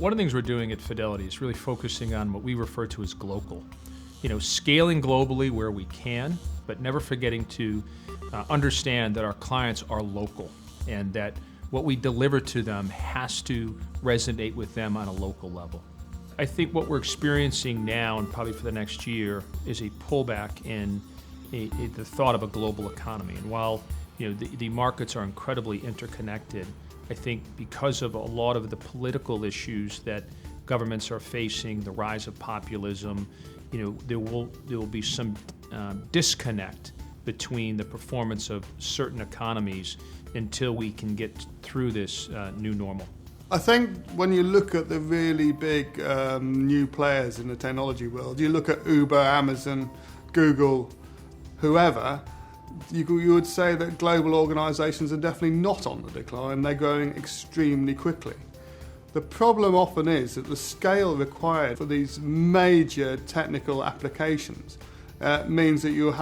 One of the things we're doing at Fidelity is really focusing on what we refer to as global. Scaling globally where we can, but never forgetting to understand that our clients are local and that what we deliver to them has to resonate with them on a local level. I think what we're experiencing now and probably for the next year is a pullback in the thought of a global economy. And while the markets are incredibly interconnected, I think because of a lot of the political issues that governments are facing, the rise of populism, there will be some disconnect between the performance of certain economies until we can get through this new normal. I think when you look at the really big new players in the technology world, you look at Uber, Amazon, Google, whoever, you would say that global organisations are definitely not on the decline. They're growing extremely quickly. The problem often is that the scale required for these major technical applications means that you're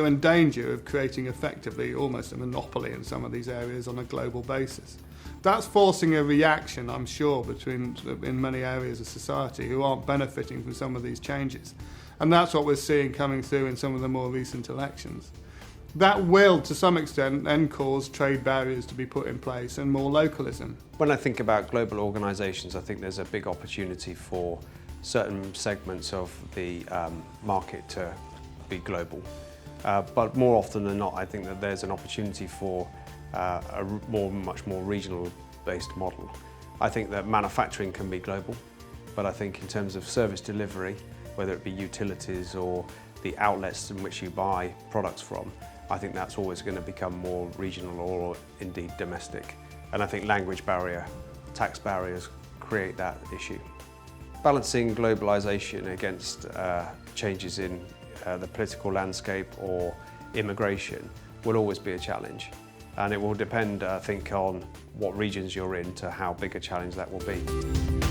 in danger of creating effectively almost a monopoly in some of these areas on a global basis. That's forcing a reaction, I'm sure, in many areas of society who aren't benefiting from some of these changes. And that's what we're seeing coming through in some of the more recent elections. That will, to some extent, then cause trade barriers to be put in place and more localism. When I think about global organisations, I think there's a big opportunity for certain segments of the market to be global. But more often than not, I think that there's an opportunity for a much more regional-based model. I think that manufacturing can be global, but I think in terms of service delivery, whether it be utilities or the outlets in which you buy products from, I think that's always going to become more regional or indeed domestic. And I think language barrier, tax barriers create that issue. Balancing globalisation against changes in the political landscape or immigration will always be a challenge. And it will depend, I think, on what regions you're in to how big a challenge that will be.